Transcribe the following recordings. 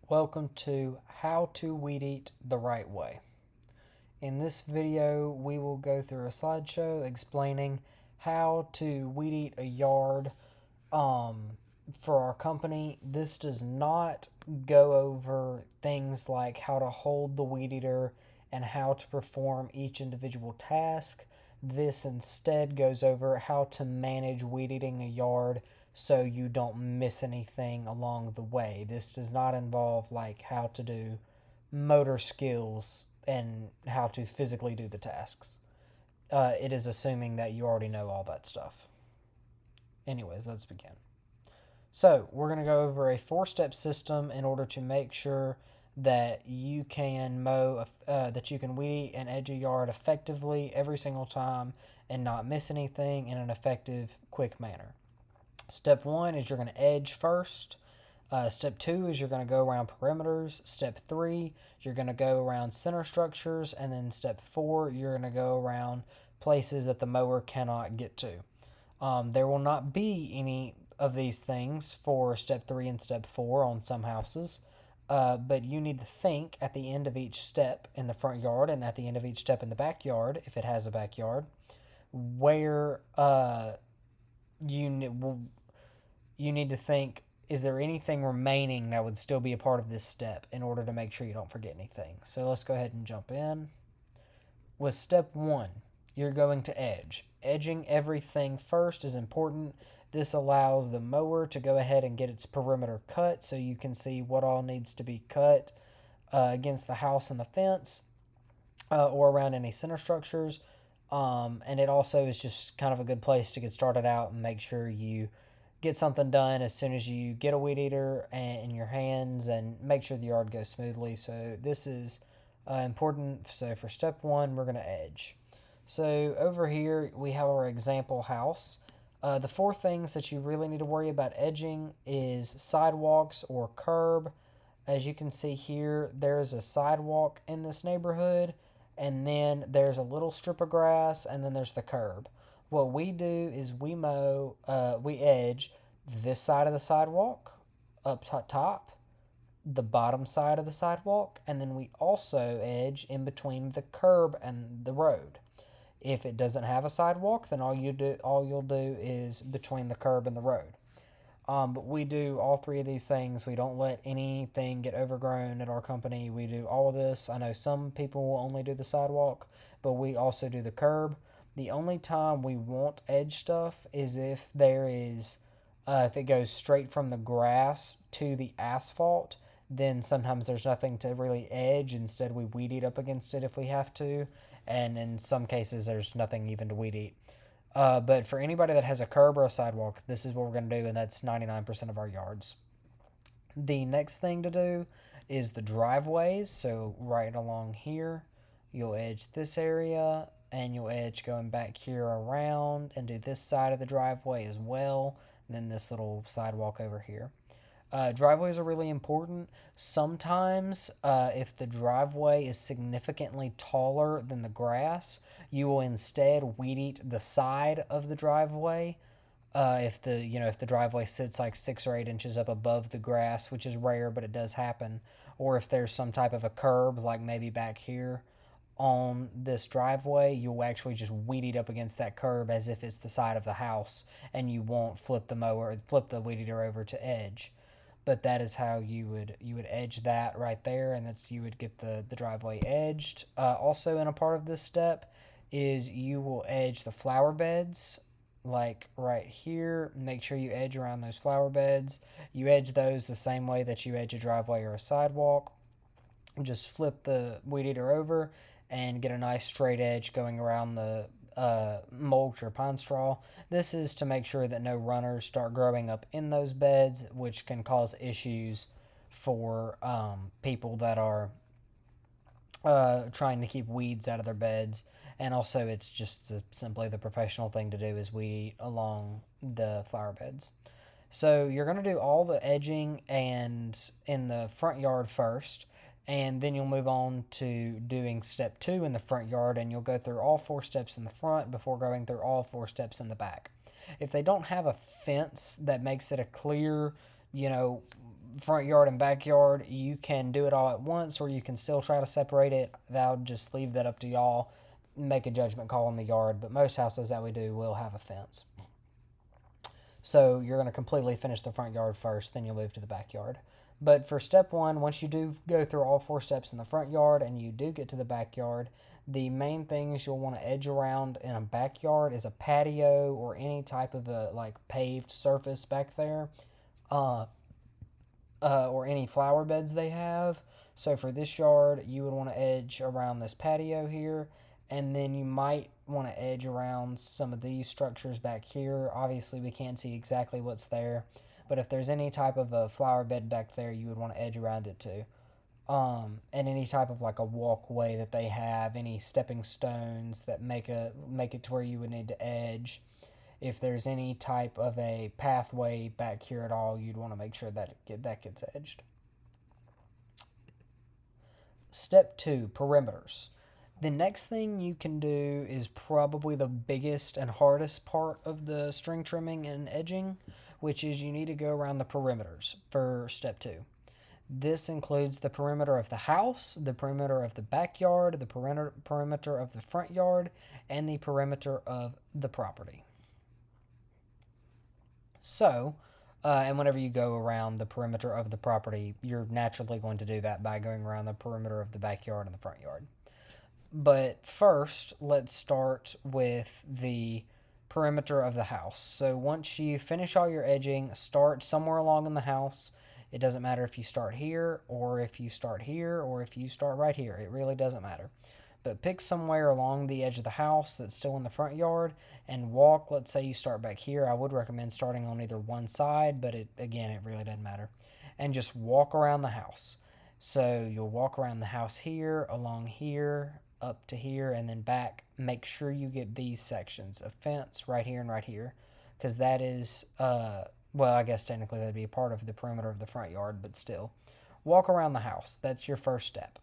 Welcome to How to Weed Eat the Right Way. In this video, we will go through a slideshow explaining how to weed eat a yard for our company. This does not go over things like how to hold the weed eater and how to perform each individual task. This instead goes over how to manage weed eating a yard so you don't miss anything along the way. This does not involve like how to do motor skills and how to physically do the tasks. It is assuming that you already know all that stuff. Anyways, let's begin. So we're going to go over a 4-step system in order to make sure that you can that you can weed and edge a yard effectively every single time and not miss anything in an effective, quick manner. Step 1 is you're going to edge first. Step 2 is you're going to go around perimeters. Step 3, you're going to go around center structures. And then step 4, you're going to go around places that the mower cannot get to. There will not be any of these things for step 3 and step 4 on some houses. But you need to think at the end of each step in the front yard and at the end of each step in the backyard, if it has a backyard, where you need to think, is there anything remaining that would still be a part of this step in order to make sure you don't forget anything. So let's go ahead and jump in. With step 1, you're going to edge. Edging everything first is important. This allows the mower to go ahead and get its perimeter cut so you can see what all needs to be cut against the house and the fence or around any center structures. And it also is just kind of a good place to get started out and make sure you get something done as soon as you get a weed eater in your hands and make sure the yard goes smoothly. So this is important. So for step 1, we're going to edge. So over here we have our example house. The 4 things that you really need to worry about edging is sidewalks or curb. As you can see here, there's a sidewalk in this neighborhood, and then there's a little strip of grass, and then there's the curb. What we do is we edge this side of the sidewalk up top, the bottom side of the sidewalk, and then we also edge in between the curb and the road. If it doesn't have a sidewalk, then all you'll do is between the curb and the road. But we do all 3 of these things. We don't let anything get overgrown at our company. We do all of this. I know some people will only do the sidewalk, but we also do the curb. The only time we won't edge stuff is if if it goes straight from the grass to the asphalt, then sometimes there's nothing to really edge. Instead, we weed eat up against it if we have to. And in some cases, there's nothing even to weed eat. But for anybody that has a curb or a sidewalk, this is what we're going to do, and that's 99% of our yards. The next thing to do is the driveways. So right along here, you'll edge this area, and you'll edge going back here around and do this side of the driveway as well, and then this little sidewalk over here. Driveways are really important. Sometimes, if the driveway is significantly taller than the grass, you will instead weed eat the side of the driveway. If the driveway sits like 6 or 8 inches up above the grass, which is rare, but it does happen, or if there's some type of a curb, like maybe back here on this driveway, you'll actually just weed eat up against that curb as if it's the side of the house, and you won't flip the weed eater over to edge. But that is how you would edge that right there, and you would get the driveway edged. Also, in a part of this step is you will edge the flower beds, like right here. Make sure you edge around those flower beds. You edge those the same way that you edge a driveway or a sidewalk. Just flip the weed eater over and get a nice straight edge going around the mulch or pine straw. This is to make sure that no runners start growing up in those beds, which can cause issues for people that are trying to keep weeds out of their beds. And also, it's just simply the professional thing to do is weed along the flower beds. So you're going to do all the edging and in the front yard first, and then you'll move on to doing step 2 in the front yard, and you'll go through all 4 steps in the front before going through all 4 steps in the back. If they don't have a fence that makes it a clear, front yard and backyard, you can do it all at once, or you can still try to separate it. I'll just leave that up to y'all. Make a judgment call in the yard, but most houses that we do will have a fence. So you're going to completely finish the front yard first, then you'll move to the backyard. But for step one, once you do go through all 4 steps in the front yard and you do get to the backyard, the main things you'll want to edge around in a backyard is a patio or any type of a paved surface back there, or any flower beds they have. So for this yard, you would want to edge around this patio here, and then you might want to edge around some of these structures back here. Obviously, we can't see exactly what's there, but if there's any type of a flower bed back there, you would want to edge around it too. And any type of a walkway that they have, any stepping stones that make it to where you would need to edge. If there's any type of a pathway back here at all, you'd want to make sure that that gets edged. Step 2, perimeters. The next thing you can do is probably the biggest and hardest part of the string trimming and edging, which is you need to go around the perimeters for step 2. This includes the perimeter of the house, the perimeter of the backyard, the perimeter of the front yard, and the perimeter of the property. So, and whenever you go around the perimeter of the property, you're naturally going to do that by going around the perimeter of the backyard and the front yard. But first, let's start with the perimeter of the house. So once you finish all your edging, start somewhere along in the house. It doesn't matter if you start here, or if you start here, or if you start right here. It really doesn't matter. But pick somewhere along the edge of the house that's still in the front yard and walk. Let's say you start back here. I would recommend starting on either one side, but it really doesn't matter. And just walk around the house. So you'll walk around the house here, along here, up to here, and then back. Make sure you get these sections of fence right here and right here, because that is, well, I guess technically that'd be a part of the perimeter of the front yard, but still. Walk around the house. That's your first step.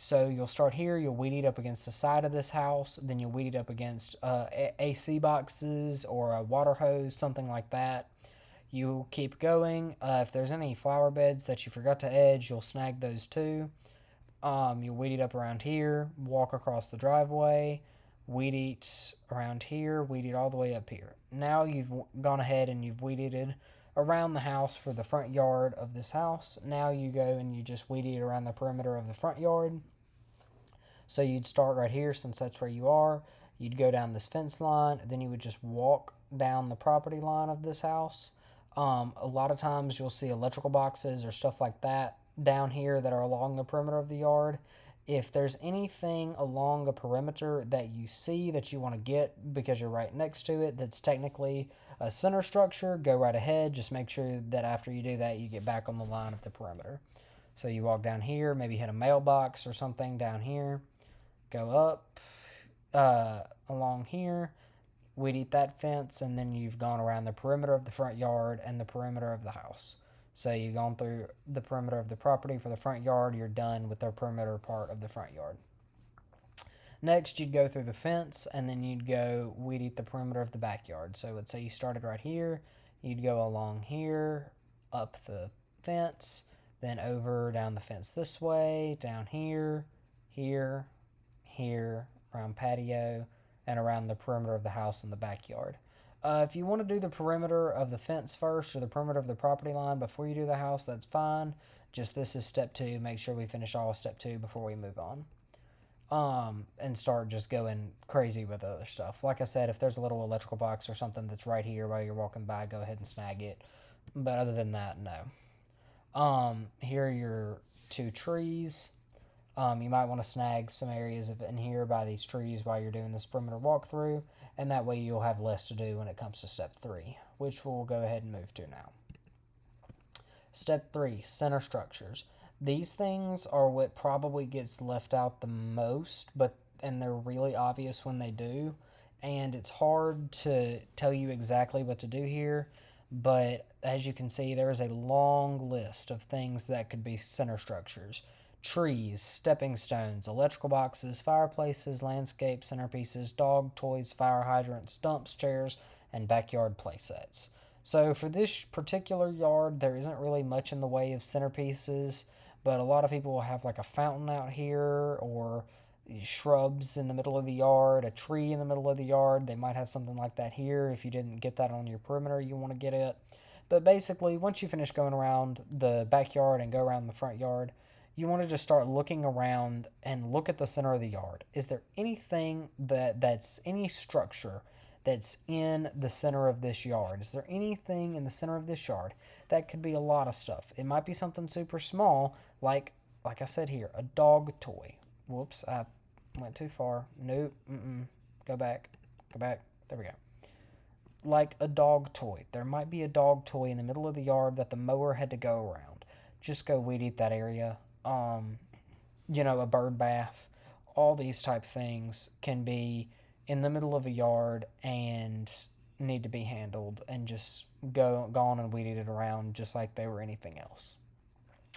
So you'll start here, you'll weed eat up against the side of this house, then you'll weed eat up against AC boxes or a water hose, something like that. You'll keep going. If there's any flower beds that you forgot to edge, you'll snag those too. You'll weed eat up around here, walk across the driveway, weed eat around here, weed eat all the way up here. Now you've gone ahead and you've weed eated around the house for the front yard of this house. Now you go and you just weed eat around the perimeter of the front yard. So you'd start right here, since that's where you are. You'd go down this fence line, then you would just walk down the property line of this house. A lot of times you'll see electrical boxes or stuff like that down here that are along the perimeter of the yard. If there's anything along a perimeter that you see that you want to get because you're right next to it that's technically a center structure, go right ahead. Just make sure that after you do that, you get back on the line of the perimeter. So you walk down here, maybe hit a mailbox or something down here, go up along here, weed eat that fence, and then you've gone around the perimeter of the front yard and the perimeter of the house. So you've gone through the perimeter of the property for the front yard. You're done with the perimeter part of the front yard. Next, you'd go through the fence, and then you'd go weed eat the perimeter of the backyard. So let's say you started right here. You'd go along here, up the fence, then over down the fence this way, down here, here, here, around patio, and around the perimeter of the house in the backyard. If you want to do the perimeter of the fence first or the perimeter of the property line before you do the house, that's fine. Just this is step 2. Make sure we finish all of step 2 before we move on. And start just going crazy with other stuff. Like I said, if there's a little electrical box or something that's right here while you're walking by, go ahead and snag it. But other than that, no. Here are your 2 trees. You might want to snag some areas of in here by these trees while you're doing this perimeter walkthrough, and that way you'll have less to do when it comes to step 3, which we'll go ahead and move to now. Step 3, center structures. These things are what probably gets left out the most, and they're really obvious when they do, and it's hard to tell you exactly what to do here, but as you can see, there is a long list of things that could be center structures. Trees, stepping stones, electrical boxes, fireplaces, landscape centerpieces, dog toys, fire hydrants, dumps, chairs, and backyard play sets. So for this particular yard, there isn't really much in the way of centerpieces, but a lot of people will have like a fountain out here or shrubs in the middle of the yard, a tree in the middle of the yard. They might have something like that here. If you didn't get that on your perimeter, you want to get it. But basically, once you finish going around the backyard and go around the front yard, you want to just start looking around and look at the center of the yard. Is there anything that's any structure that's in the center of this yard? Is there anything in the center of this yard? That could be a lot of stuff. It might be something super small, like I said here, a dog toy. Whoops, I went too far. Nope. Go back. Go back. There we go. Like a dog toy. There might be a dog toy in the middle of the yard that the mower had to go around. Just go weed eat that area. A bird bath. All these type things can be in the middle of a yard and need to be handled and just go on and weed eat it around just like they were anything else.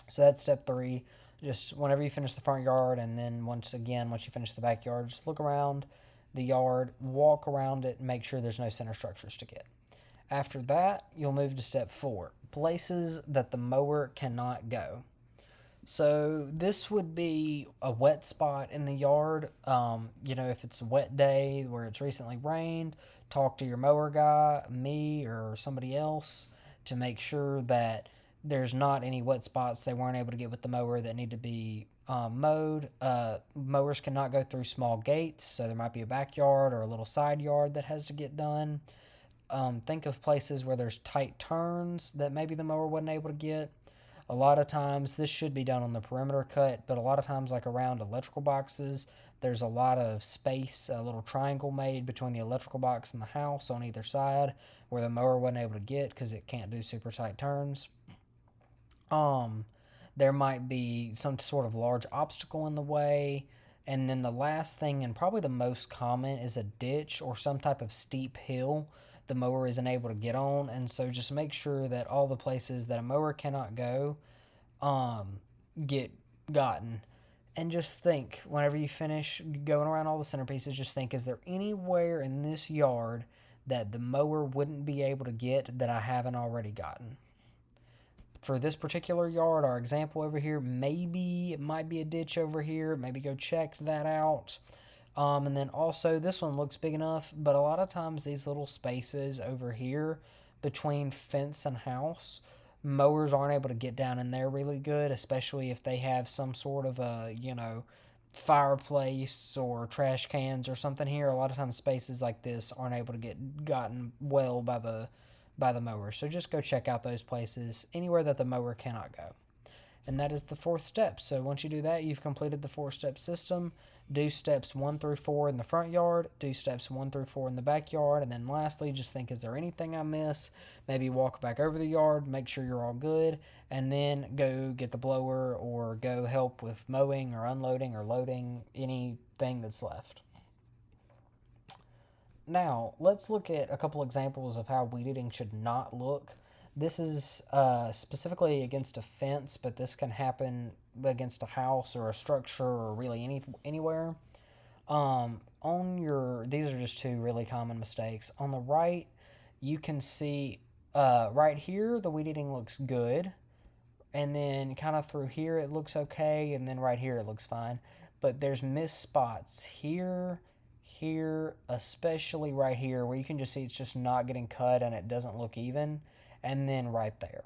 So that's step 3. Just whenever you finish the front yard, and then once you finish the backyard, just look around the yard, walk around it, and make sure there's no center structures to get. After that, you'll move to step 4, places that the mower cannot go. So this would be a wet spot in the yard. If it's a wet day where it's recently rained, talk to your mower guy, me, or somebody else to make sure that there's not any wet spots they weren't able to get with the mower that need to be mowed. Mowers cannot go through small gates, so there might be a backyard or a little side yard that has to get done. Think of places where there's tight turns that maybe the mower wasn't able to get. A lot of times, this should be done on the perimeter cut, but a lot of times, like around electrical boxes, there's a lot of space, a little triangle made between the electrical box and the house on either side where the mower wasn't able to get because it can't do super tight turns. There might be some sort of large obstacle in the way. And then the last thing, and probably the most common, is a ditch or some type of steep hill the mower isn't able to get on. And so just make sure that all the places that a mower cannot go get gotten. And just think, whenever you finish going around all the centerpieces, just think, is there anywhere in this yard that the mower wouldn't be able to get that I haven't already gotten? For this particular yard, our example over here, maybe it might be a ditch over here. Maybe go check that out. And then also, this one looks big enough, but a lot of times these little spaces over here between fence and house, mowers aren't able to get down in there really good, especially if they have some sort of fireplace or trash cans or something here. A lot of times spaces like this aren't able to get gotten well by the mower. So just go check out those places, anywhere that the mower cannot go. And that is the 4th step. So once you do that, you've completed the 4-step system. Do steps 1 through 4 in the front yard, do steps 1 through 4 in the backyard, and then lastly, just think, is there anything I miss? Maybe walk back over the yard, make sure you're all good, and then go get the blower or go help with mowing or unloading or loading anything that's left. Now, let's look at a couple examples of how weed eating should not look. This is specifically against a fence, but this can happen against a house or a structure or really anywhere. These are just 2 really common mistakes. On the right, you can see right here, the weed eating looks good. And then kind of through here, it looks okay. And then right here, it looks fine. But there's missed spots here, especially right here, where you can just see it's just not getting cut and it doesn't look even. And then right there.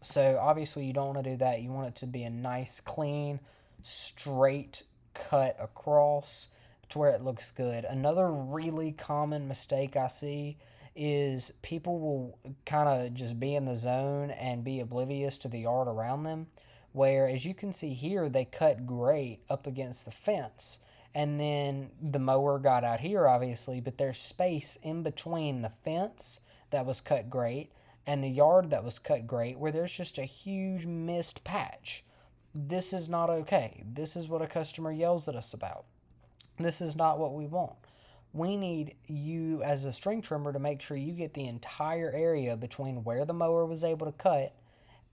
So obviously you don't want to do that. You want it to be a nice, clean, straight cut across to where it looks good. Another really common mistake I see is people will kind of just be in the zone and be oblivious to the yard around them, where, as you can see here, they cut great up against the fence. And then the mower got out here, obviously, but there's space in between the fence that was cut great and the yard that was cut great, where there's just a huge missed patch. This is not okay. This is what a customer yells at us about. This is not what we want. We need you as a string trimmer to make sure you get the entire area between where the mower was able to cut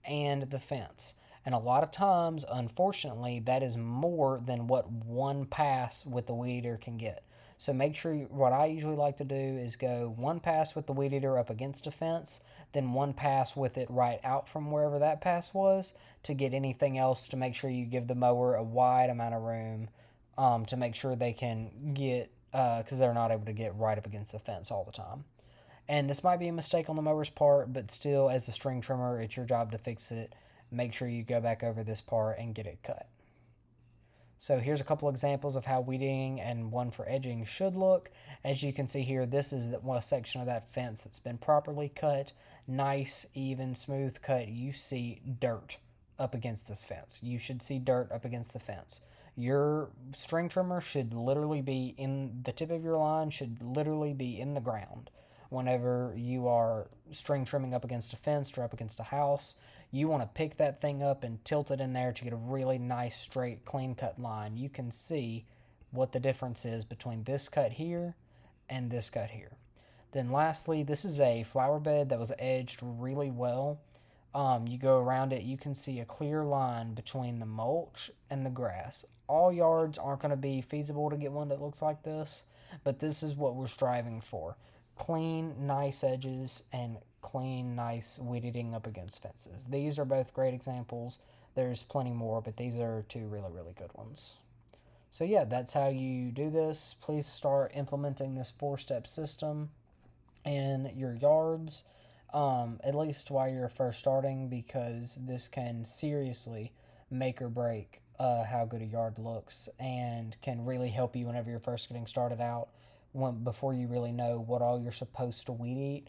and the fence. And a lot of times, unfortunately, that is more than what one pass with the weed eater can get. So make sure what I usually like to do is go one pass with the weed eater up against a fence, then one pass with it right out from wherever that pass was to get anything else, to make sure you give the mower a wide amount of room, to make sure they can get, because they're not able to get right up against the fence all the time. And this might be a mistake on the mower's part, but still, as the string trimmer, it's your job to fix it. Make sure you go back over this part and get it cut. So here's a couple examples of how weeding and one for edging should look. As you can see here, this is one section of that fence that's been properly cut. Nice, even, smooth cut. You see dirt up against this fence. You should see dirt up against the fence. Your string trimmer should literally be in the tip of your line, should literally be in the ground. Whenever you are string trimming up against a fence or up against a house, you want to pick that thing up and tilt it in there to get a really nice, straight, clean cut line. You can see what the difference is between this cut here and this cut here. Then lastly, this is a flower bed that was edged really well. You go around it, you can see a clear line between the mulch and the grass. All yards aren't going to be feasible to get one that looks like this, but this is what we're striving for. Clean, nice edges and clean, nice weed eating up against fences. These are both great examples. There's plenty more, but these are two really, really good ones. So yeah, that's how you do this. Please start implementing this 4-step system in your yards, at least while you're first starting, because this can seriously make or break how good a yard looks, and can really help you whenever you're first getting started out, before you really know what all you're supposed to weed eat.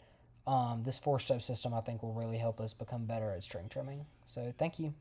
This 4-step system, I think, will really help us become better at string trimming. So thank you.